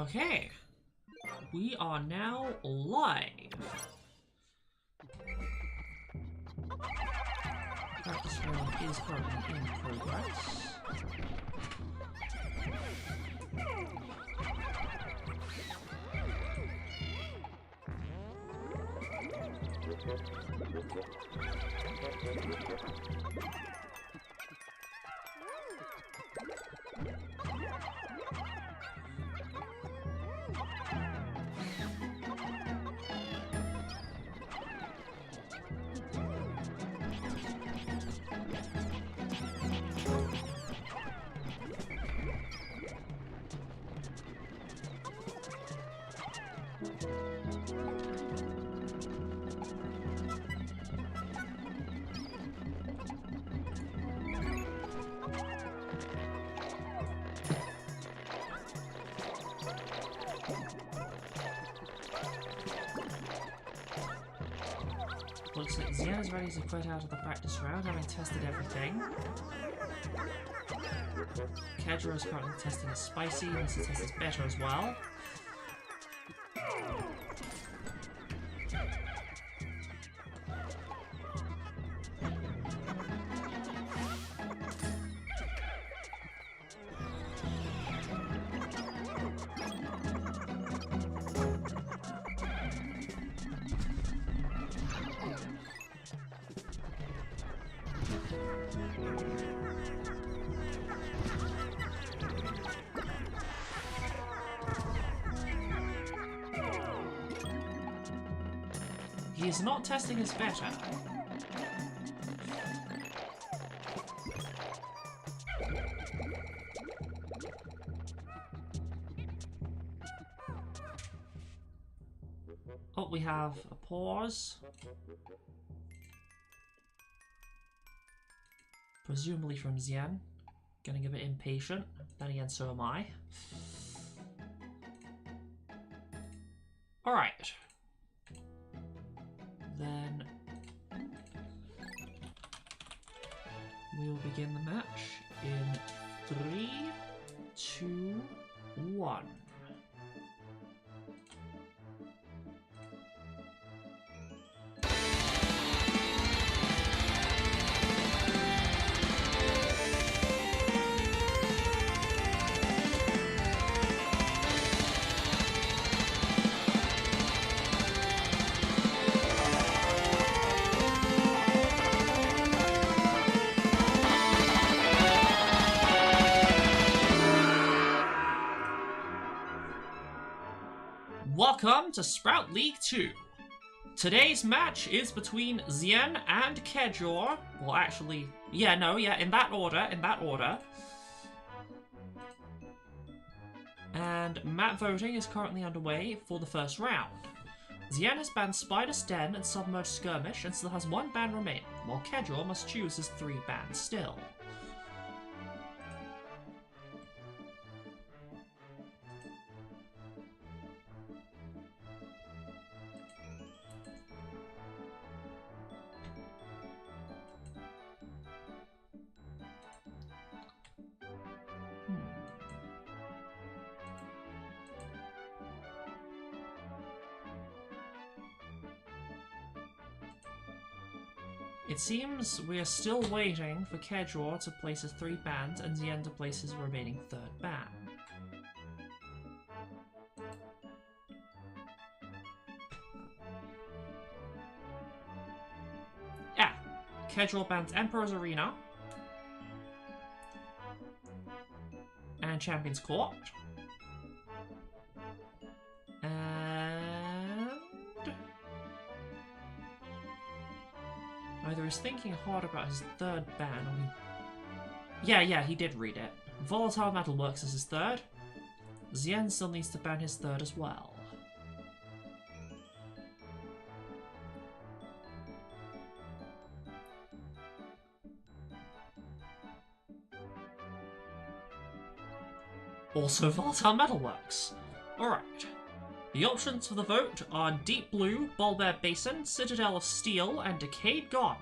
Okay. We are now live. Practice round is currently in progress. Looks like Xian is ready to quit out of the practice round, having tested everything. Kedjor is currently testing as spicy, and this test is better as well. He is not testing his better. Oh, we have a pause. Presumably from Xian. Getting a bit impatient. Then again, so am I. Alright. Then we will begin the match in 3, 2, 1. Welcome to Sprout League 2. Today's match is between Xian and Kedjor. Well, actually, in that order, And map voting is currently underway for the first round. Xian has banned Spider's Den and Submerged Skirmish and still has 1 ban remaining, while Kedjor must choose his 3 bans still. It seems we are still waiting for Kedjor to place his 3 bans and Xian to place his remaining 3rd ban. Yeah, Kedjor bans Emperor's Arena and Champion's Court. Either he's thinking hard about his 3rd ban, or he... Yeah, he did read it. Volatile Metalworks is his 3rd. Xian still needs to ban his 3rd as well. Also Volatile Metalworks. Alright. The options for the vote are Deep Blue, Bulbear Basin, Citadel of Steel, and Decayed Garden.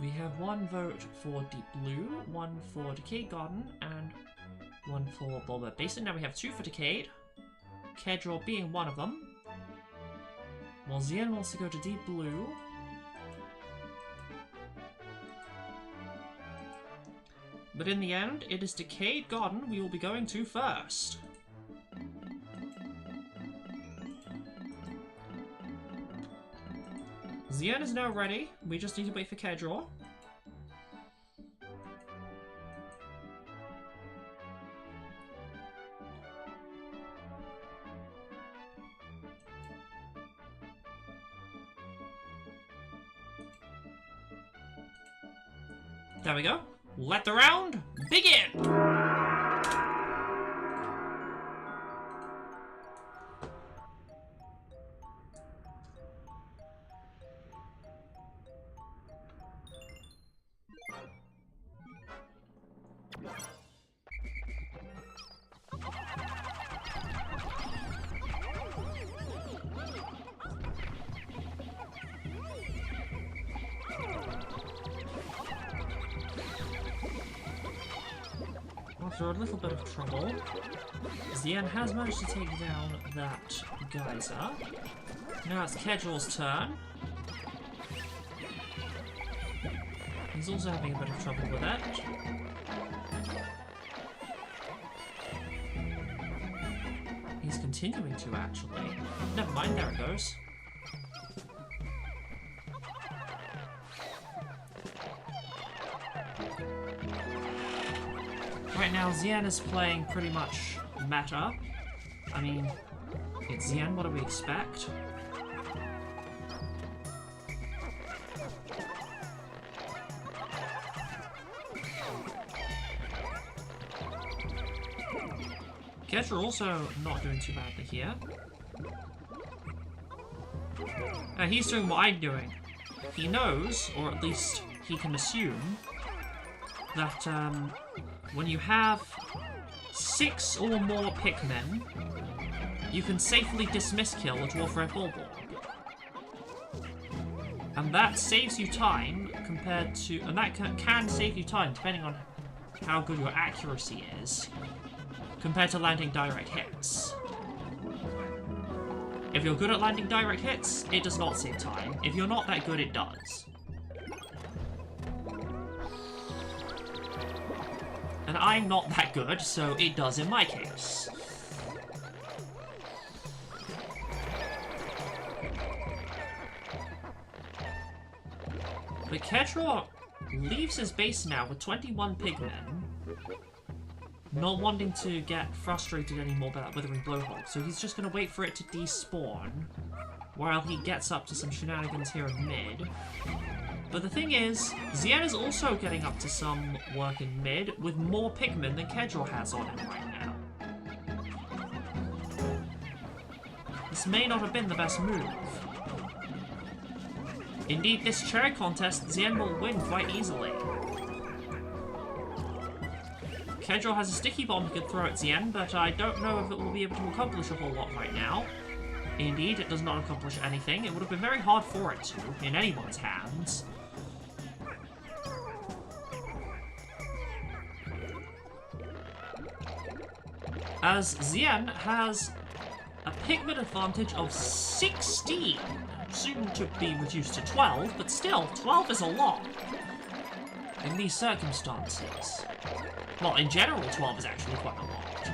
We have one vote for Deep Blue, one for Decayed Garden, and one for Bulba Basin. Now we have 2 for Decayed, Kedjor being one of them. While Xian wants to go to Deep Blue. But in the end, it is Decayed Garden we will be going to first. Xian is now ready. We just need to wait for Kedjor. There we go. Let the round begin! After a little bit of trouble, Xian has managed to take down that geyser. Now it's Kedjor's turn. He's also having a bit of trouble with it. He's continuing to, actually. Never mind, there it goes. Right now, Xian is playing pretty much meta. I mean, it's Xian, what do we expect? Kedjor also not doing too badly here. He's doing what I'm doing. He knows, or at least he can assume, that when you have 6 or more Pikmin, you can safely dismiss kill a Dwarf Red Bulborg. And that saves you time compared to... And that can save you time depending on how good your accuracy is, compared to landing direct hits. If you're good at landing direct hits, it does not save time. If you're not that good, it does. And I'm not that good, so it does in my case. But Kedjor leaves his base now with 21 Pikmin, not wanting to get frustrated anymore by that Withering Blowhole, so he's just going to wait for it to despawn, while he gets up to some shenanigans here in mid. But the thing is, Xian is also getting up to some work in mid with more Pikmin than Kedjor has on him right now. This may not have been the best move. Indeed, this cherry contest, Xian will win quite easily. Kedjor has a sticky bomb he could throw at Xian, but I don't know if it will be able to accomplish a whole lot right now. Indeed, it does not accomplish anything. It would have been very hard for it to, in anyone's hands. As Xian has a Pikmin advantage of 16, soon to be reduced to 12, but still, 12 is a lot in these circumstances. Well, in general, 12 is actually quite a lot.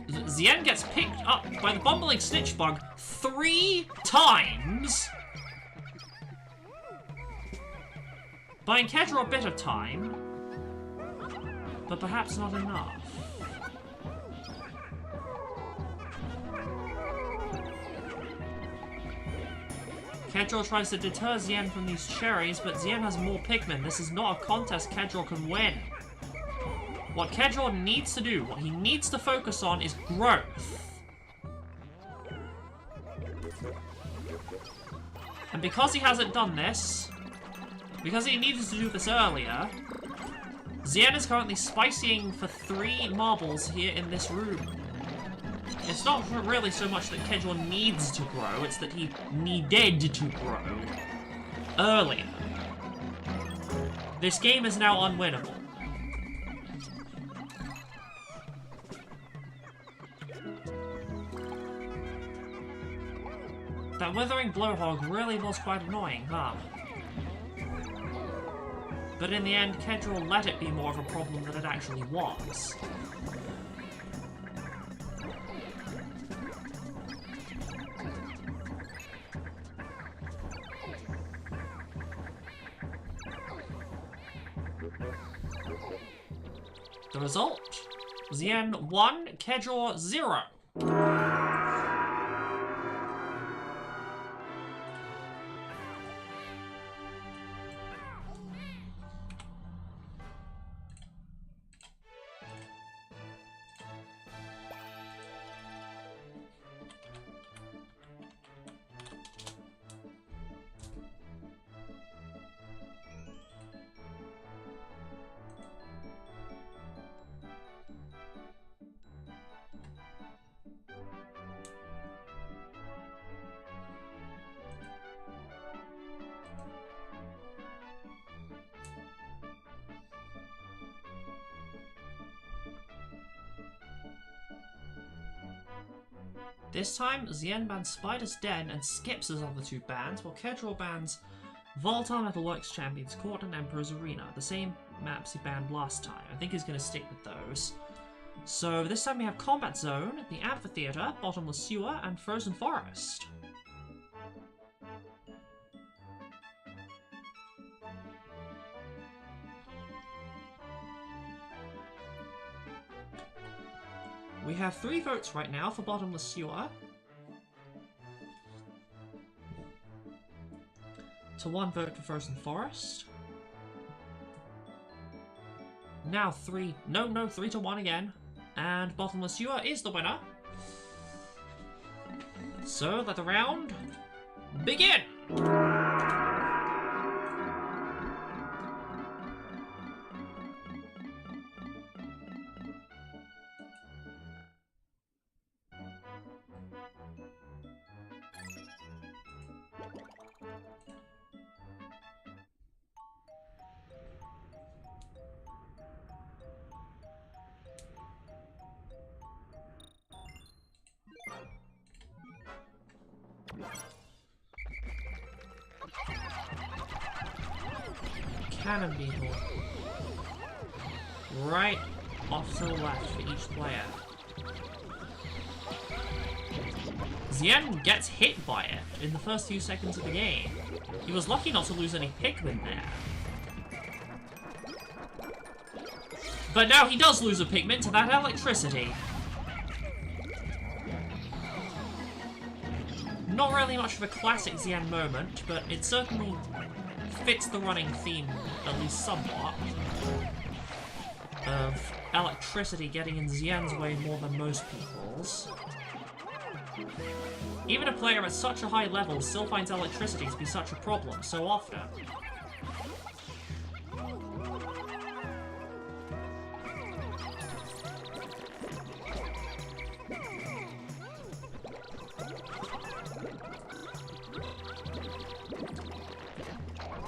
Xian gets picked up by the bumbling snitch bug 3 times, buying Kedjor a bit of time, but perhaps not enough. Kedjor tries to deter Xian from these cherries, but Xian has more Pikmin. This is not a contest Kedjor can win. What Kedjor needs to do, what he needs to focus on, is growth. And because he hasn't done this, because he needed to do this earlier, Xian is currently spicying for 3 marbles here in this room. It's not really so much that Kedjor needs to grow, it's that he needed to grow earlier. This game is now unwinnable. That withering blowhog really was quite annoying, huh? But in the end, Kedjor let it be more of a problem than it actually was. The result? Xian 1, Kedjor 0. This time, Xian bans Spider's Den and skips his other two bans, while Kedjor bans Volatile Metalworks Champions Court and Emperor's Arena, the same maps he banned last time. I think he's going to stick with those. So this time we have Combat Zone, the Amphitheater, Bottomless Sewer, and Frozen Forest. We have 3 votes right now for Bottomless Sewer. To 1 vote for Frozen Forest. Now 3 to 1 again. And Bottomless Sewer is the winner. So let the round begin! Cannon Beetle. Right off to the left for each player. Xian gets hit by it in the first few seconds of the game. He was lucky not to lose any Pikmin there. But now he does lose a Pikmin to that electricity. Not really much of a classic Xian moment, but it certainly fits the running theme, at least somewhat, of electricity getting in Xian's way more than most people's. Even a player at such a high level still finds electricity to be such a problem so often.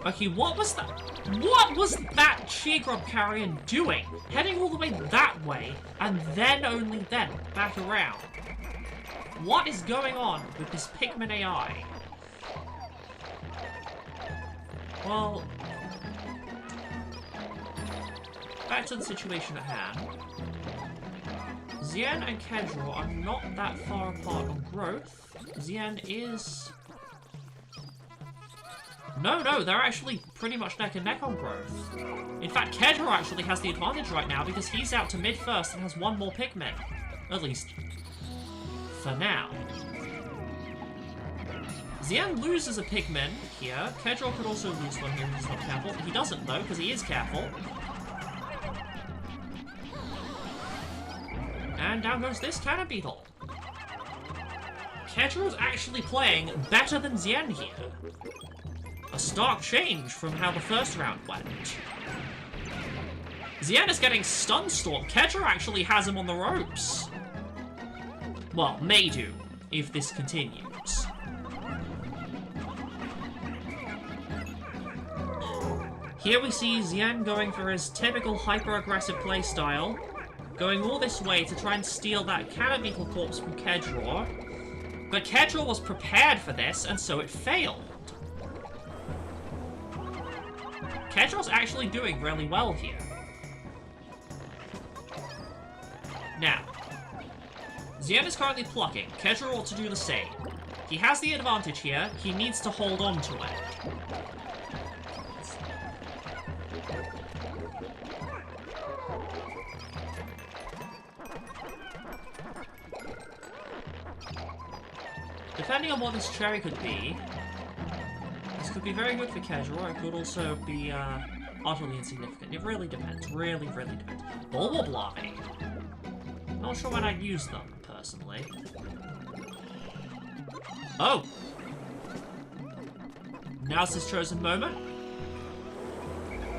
Okay, what was that? What was that Chigrub Carrion doing? Heading all the way that way, and then only then back around. What is going on with this Pikmin AI? Well, back to the situation at hand. Xian and Kedjor are not that far apart on growth. Xian is... No, they're actually pretty much neck and neck on growth. In fact, Kedjor actually has the advantage right now because he's out to mid first and has 1 more Pikmin. At least, for now. Xian loses a Pikmin here. Kedjor could also lose one here if he's not careful. He doesn't though, because he is careful. And down goes this Cannon Beetle. Kedjor is actually playing better than Xian here. A stark change from how the first round went. Xian is getting stun stormed. Kedjor actually has him on the ropes. Well, may do, if this continues. Here we see Xian going for his typical hyper-aggressive playstyle, going all this way to try and steal that Cannon Beetle corpse from Kedjor. But Kedjor was prepared for this, and so it failed. Kedjor's actually doing really well here. Now, Xian is currently plucking. Kedjor ought to do the same. He has the advantage here. He needs to hold on to it. Depending on what this cherry could be, this could be very good for Kedjor. It could also be utterly insignificant. It really depends. Really, really depends. Bulbul Blobby. Not sure when I'd use them, personally. Oh! Now's his chosen moment.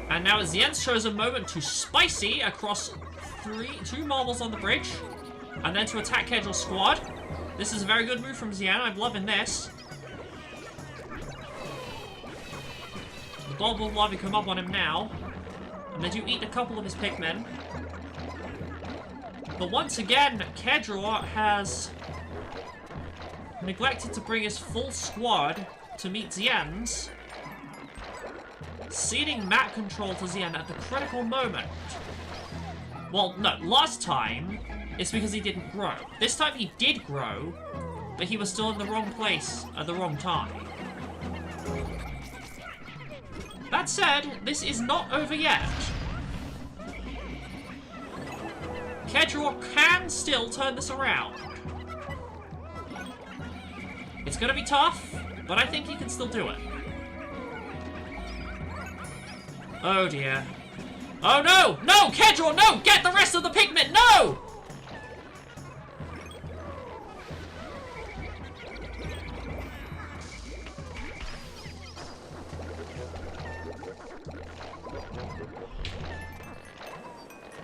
And now it's Xian's chosen moment to spicy across two marbles on the bridge. And then to attack Kedjor's squad. This is a very good move from Xian. I'm loving this. The Bulbul Blobby come up on him now. And they do eat a couple of his Pikmin. But once again, Kedjor has neglected to bring his full squad to meet Xian's, ceding map control to Xian at the critical moment. Well, no, last time, it's because he didn't grow. This time he did grow, but he was still in the wrong place at the wrong time. That said, this is not over yet. Kedjor can still turn this around. It's gonna be tough, but I think he can still do it. Oh dear. Oh no! No! Kedjor, no! Get the rest of the Pikmin! No!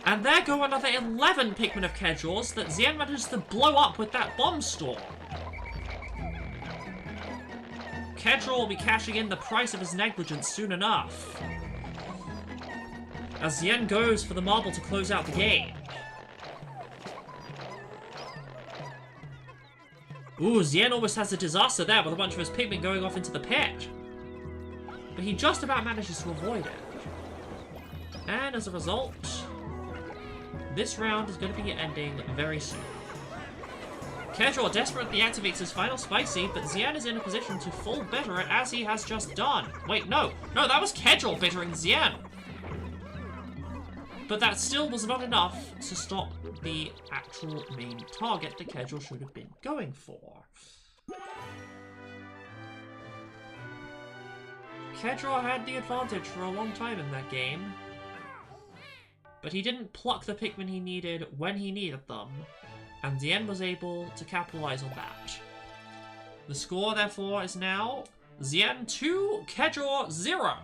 And there go another 11 Pikmin of Kedjor's that Xian manages to blow up with that bomb storm. Kedjor will be cashing in the price of his negligence soon enough, as Xian goes for the marble to close out the game. Ooh, Xian almost has a disaster there with a bunch of his Pikmin going off into the pit. But he just about manages to avoid it. And as a result, this round is going to be ending very soon. Kedjor desperately activates his final spicy, but Xian is in a position to full bitter it as he has just done. Wait, no. No, that was Kedjor bittering Xian. But that still was not enough to stop the actual main target that Kedjor should have been going for. Kedjor had the advantage for a long time in that game, but he didn't pluck the Pikmin he needed when he needed them, and Xian was able to capitalize on that. The score, therefore, is now Xian 2, Kedjor 0.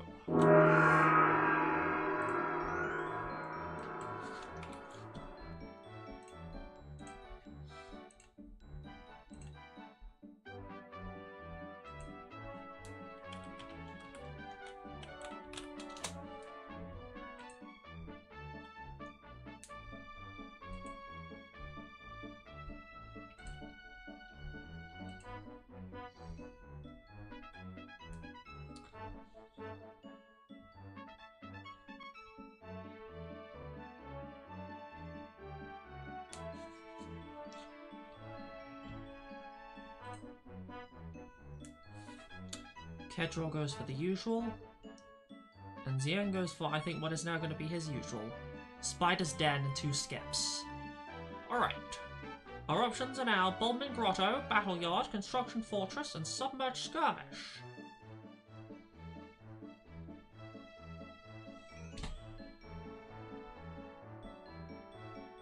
Kedjor goes for the usual, and Xian goes for, I think, what is now going to be his usual. Spider's Den and 2 skips. Alright. Our options are now Bulbmin Grotto, Battle Yard, Construction Fortress, and Submerged Skirmish.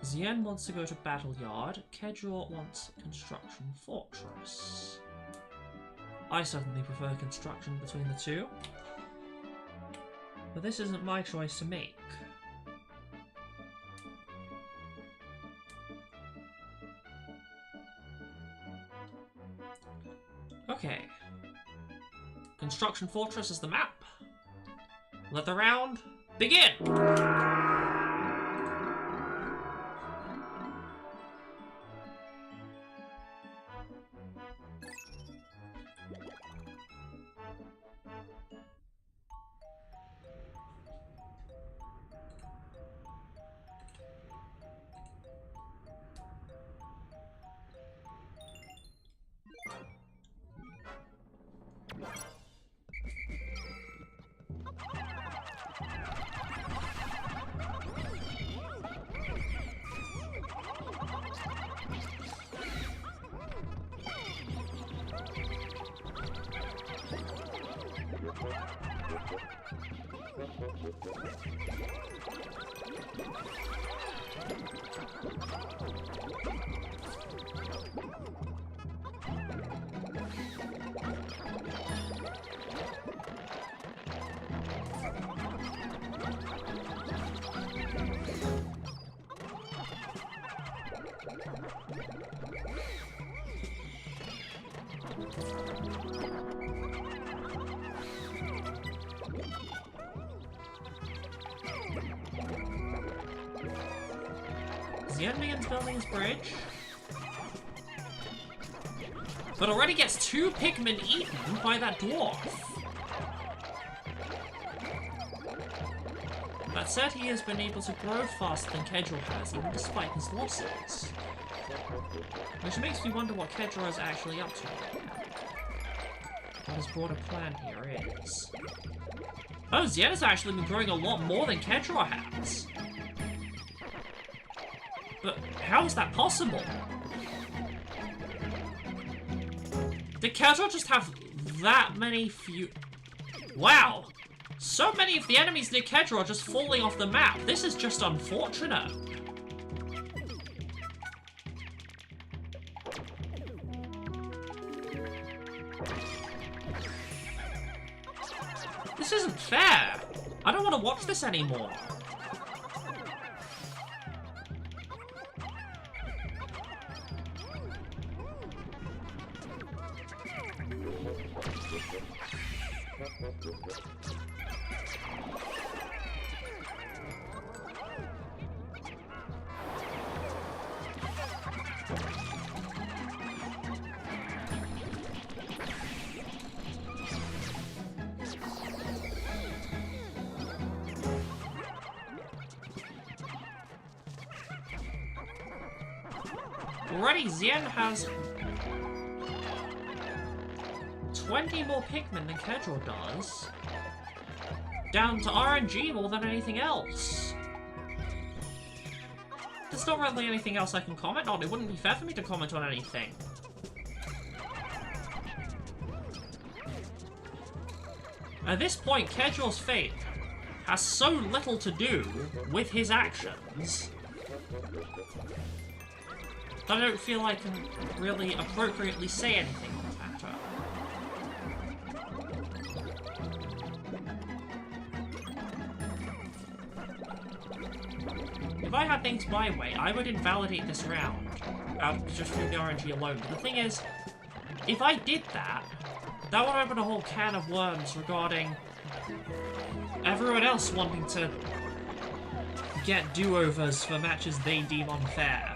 Xian wants to go to Battle Yard, Kedjor wants Construction Fortress. I certainly prefer construction between the two, but this isn't my choice to make. Destruction Fortress as the map. Let the round begin! Xian begins building his bridge, but already gets 2 Pikmin eaten by that dwarf. That said, he has been able to grow faster than Kedjor has, even despite his losses. Which makes me wonder what Kedjor is actually up to right now. What his broader plan here is. Oh, Xian has actually been growing a lot more than Kedjor has. But how is that possible? Did Kedjor just have that many few... Wow! So many of the enemies near Kedjor are just falling off the map. This is just unfortunate. This isn't fair. I don't want to watch this anymore. Already, Xian has 20 more Pikmin than Kedjor does. Down to RNG more than anything else. There's not really anything else I can comment on. It wouldn't be fair for me to comment on anything. At this point, Kedjor's fate has so little to do with his actions that I don't feel I can really appropriately say anything on the matter. If I had things my way, I would invalidate this round, just through the RNG alone. But the thing is, if I did that, that would open a whole can of worms regarding everyone else wanting to get do-overs for matches they deem unfair.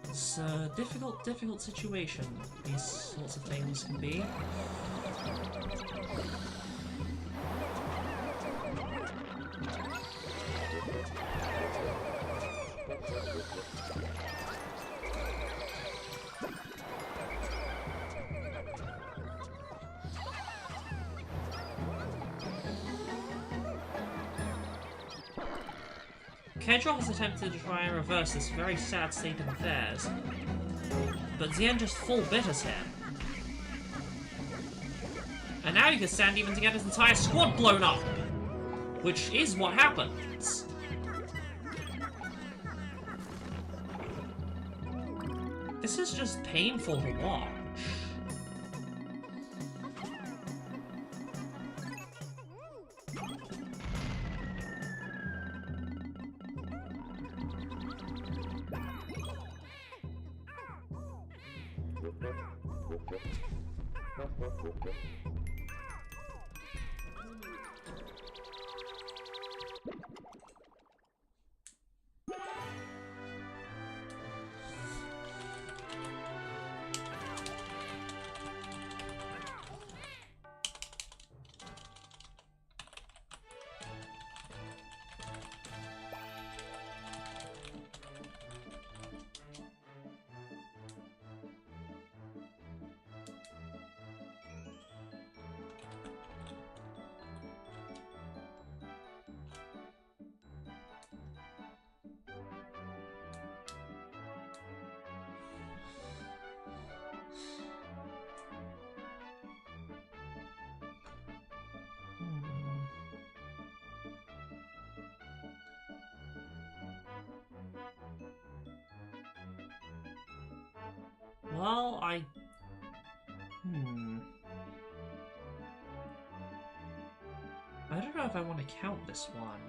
It's a difficult situation, these sorts of things can be. Kedjor has attempted to try and reverse this very sad state of affairs, but Xian just full bitters him. And now he can stand even to get his entire squad blown up, which is what happens. This is just painful to watch. Well, I don't know if I want to count this one.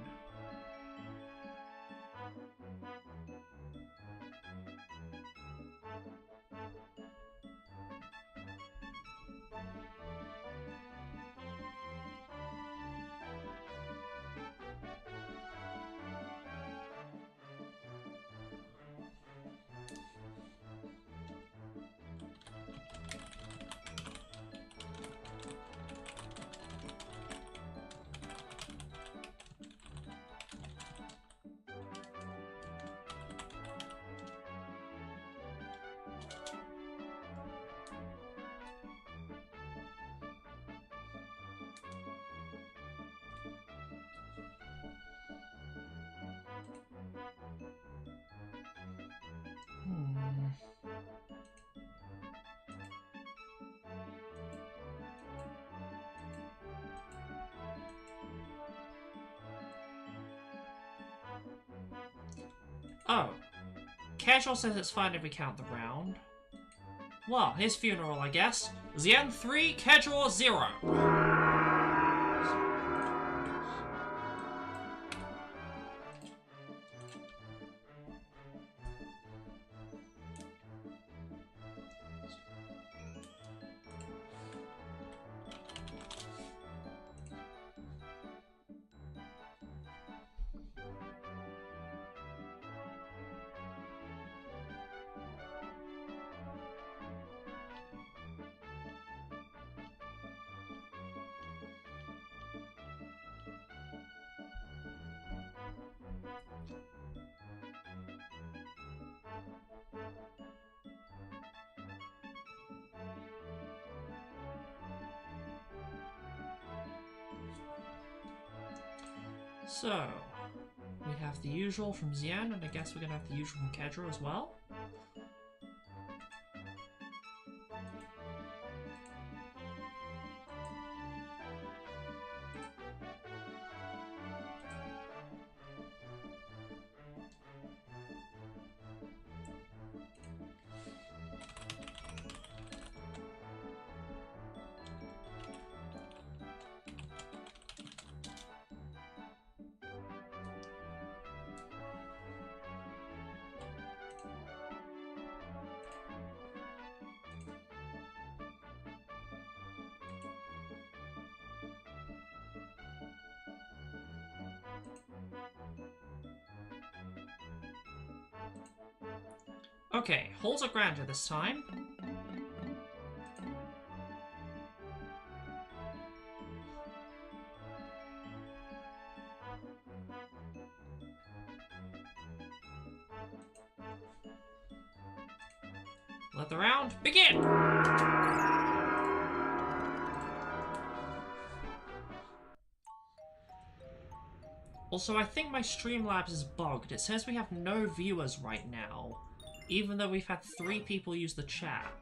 Oh. Kedjor says it's fine if we count the round. Well, his funeral, I guess. Xian 3, Kedjor 0. So, we have the usual from Xian, and I guess we're gonna have the usual from Kedjor as well. Okay, holes are granted this time. Let the round begin! Also, I think my Streamlabs is bugged. It says we have no viewers right now, even though we've had 3 people use the chat.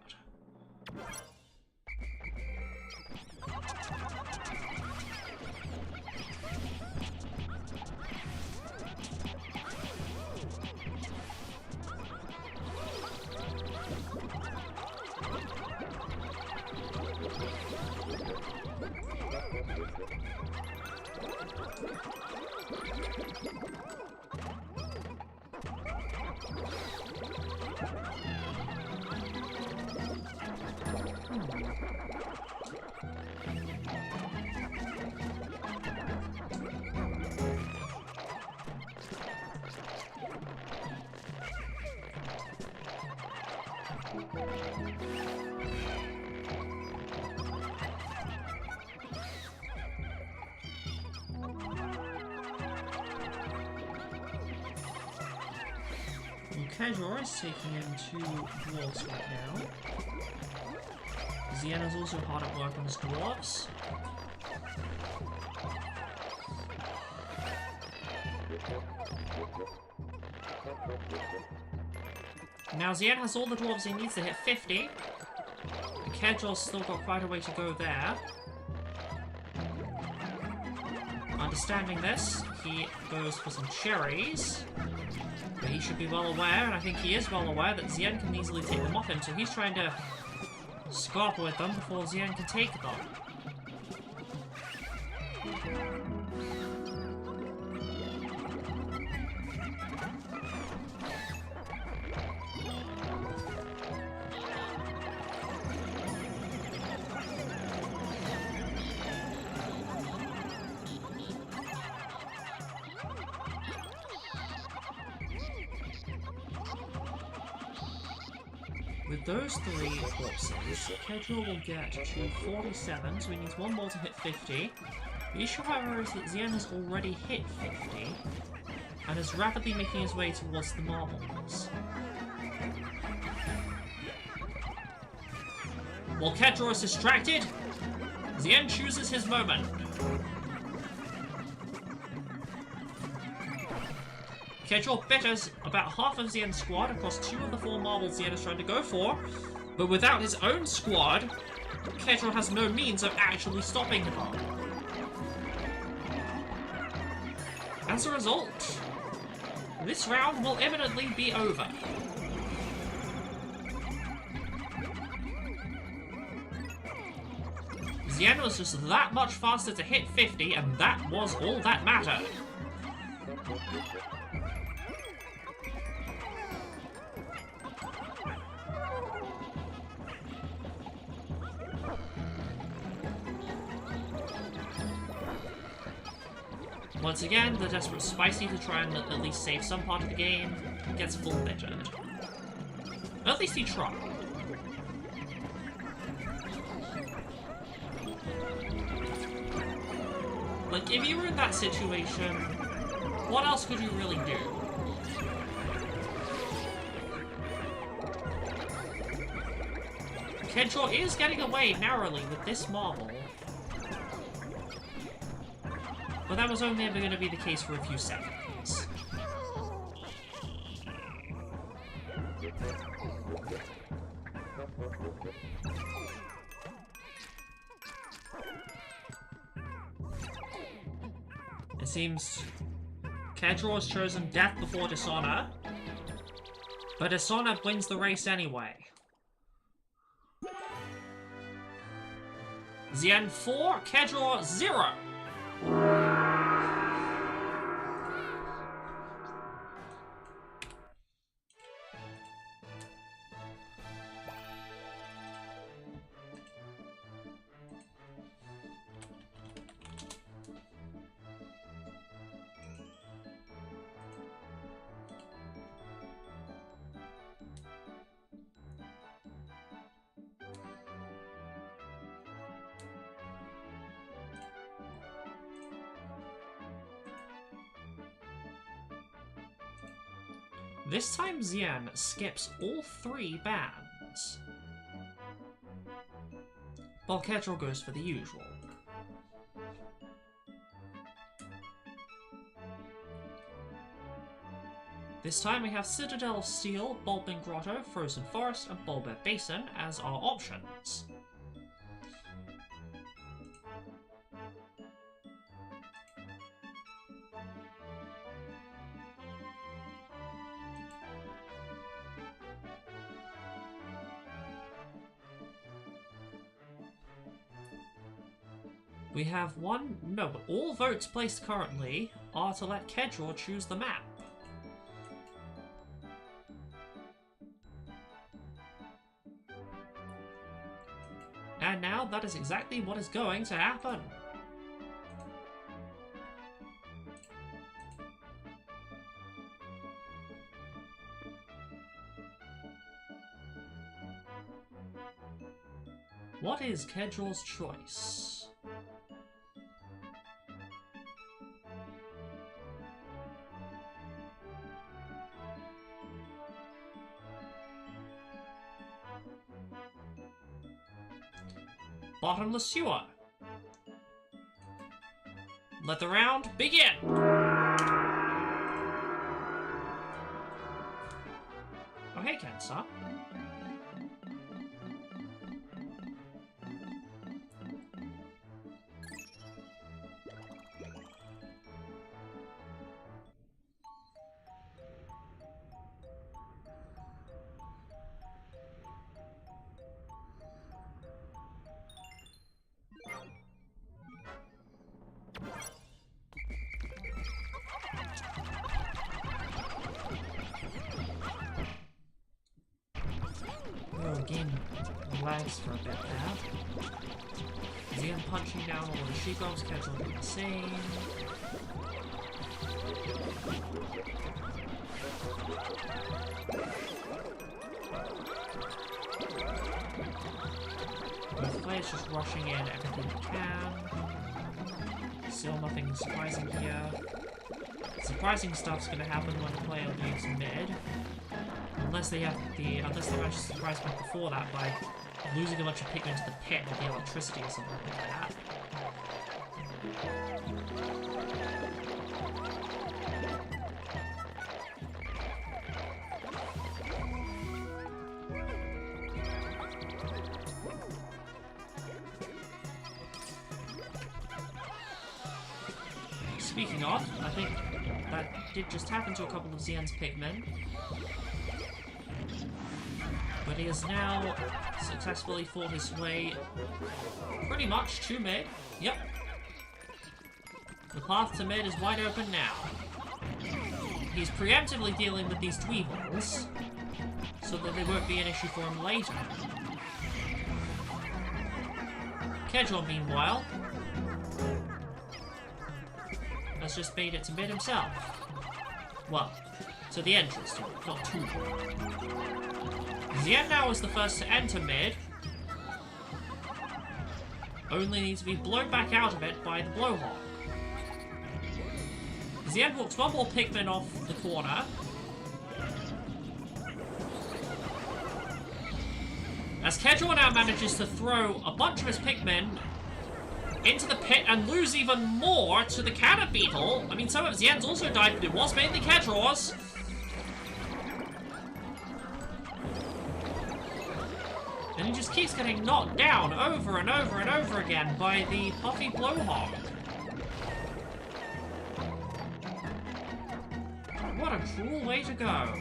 Kedjor is taking in 2 dwarves right now. Xian is also hard at work on his dwarves. Now Xian has all the dwarves he needs to hit 50. Kedjor's still got quite a way to go there. Understanding this, he goes for some cherries. But he should be well aware, and I think he is well aware, that Xian can easily take them off him, so he's trying to scarp with them before Xian can take them. With those 3 corpses, Kedjor will get to 47, so he needs 1 more to hit 50. The issue, however, is that Xian has already hit 50, and is rapidly making his way towards the marbles. While Kedjor is distracted, Xian chooses his moment. Kedjor bitters about half of Xian's squad across 2 of the 4 marbles Xian is trying to go for, but without his own squad, Kedjor has no means of actually stopping him. As a result, this round will imminently be over. Xian was just that much faster to hit 50, and that was all that mattered. Once again, the desperate Spicy, to try and at least save some part of the game, gets full bittered. At least he tried. Like, if you were in that situation, what else could you really do? Kedjor is getting away narrowly with this marble. But that was only ever going to be the case for a few seconds. It seems Kedjor has chosen death before dishonor, but dishonor wins the race anyway. Xian 4, Kedjor 0. This time Xian skips all 3 bands, while Kedjor goes for the usual. This time we have Citadel of Steel, Bulbin Grotto, Frozen Forest, and Bulber Basin as our options. We have but all votes placed currently are to let Kedjor choose the map. And now that is exactly what is going to happen. What is Kedjor's choice? bottomless sewer. Let the round begin! Oh, hey, Cancer. Oh, the game lags for a bit there. Xian punching down all the sheepdogs, Kedjor doing the same. Both players just rushing in everything they can. Still nothing surprising here. Surprising stuff's gonna happen when the player leaves mid. Unless they manage to surprise me before that by losing a bunch of Pikmin to the pit with the electricity or something like that. Speaking of, I think that did just happen to a couple of Xian's Pikmin. But he has now successfully fought his way pretty much to mid. Yep. The path to mid is wide open now. He's preemptively dealing with these Dweebles so that they won't be an issue for him later. Kedjor, meanwhile, has just made it to mid himself. Well, to the entrance to it, not too far. Xian now is the first to enter mid. Only needs to be blown back out of it by the blowhole. Xian walks one more Pikmin off the corner. As Kedjor now manages to throw a bunch of his Pikmin into the pit and lose even more to the Cannon Beetle. I mean, some of Xian's also died, but it was mainly Kedjor's. And he just keeps getting knocked down over and over and over again by the puffy blowhog. What a cruel way to go.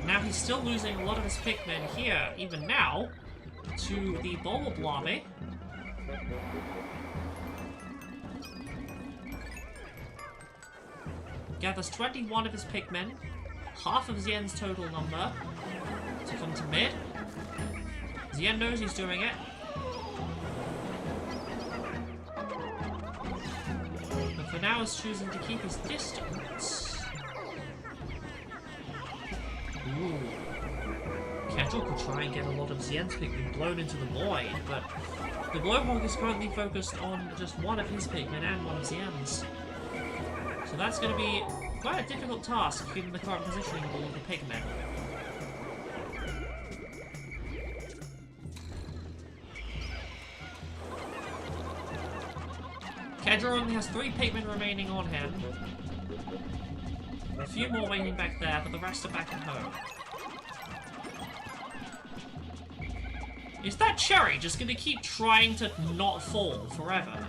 Now he's still losing a lot of his Pikmin here, even now, to the Bulb Lobby. Gathers 21 of his Pikmin, half of Xian's total number, to come to mid. Xian knows he's doing it. But for now is choosing to keep his distance. Ooh. Kedjor could try and get a lot of Xian's Pikmin blown into the void, but the Blowhog is currently focused on just one of his Pikmin and one of Xian's. So that's going to be quite a difficult task, given the current positioning of all of the Pikmin. Kedjor only has 3 Pikmin remaining on him. A few more waiting back there, but the rest are back at home. Is that Cherry just gonna keep trying to not fall forever?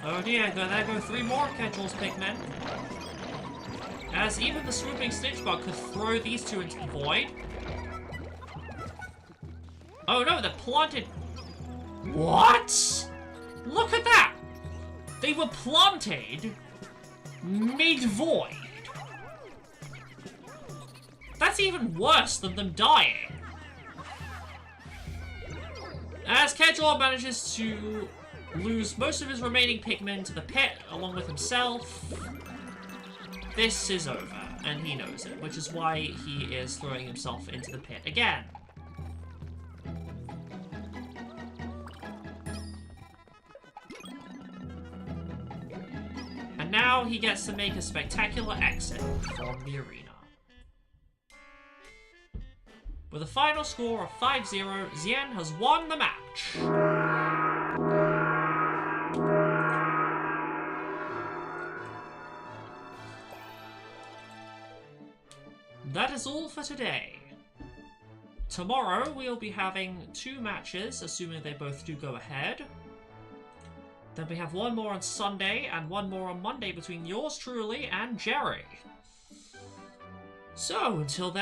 Oh dear, there go 3 more Kedjor's Pikmin. As even the swooping Snitchbug could throw these 2 into the void. Oh no, they're planted. What? Look at that! They were planted mid-void. That's even worse than them dying. As Kedjor manages to lose most of his remaining Pikmin to the pit, along with himself, this is over, and he knows it, which is why he is throwing himself into the pit again. And now he gets to make a spectacular exit from the arena. With a final score of 5-0, Xian has won the match. That is all for today. Tomorrow we'll be having 2 matches, assuming they both do go ahead. Then we have 1 more on Sunday and 1 more on Monday between yours truly and Jerry. So, until then,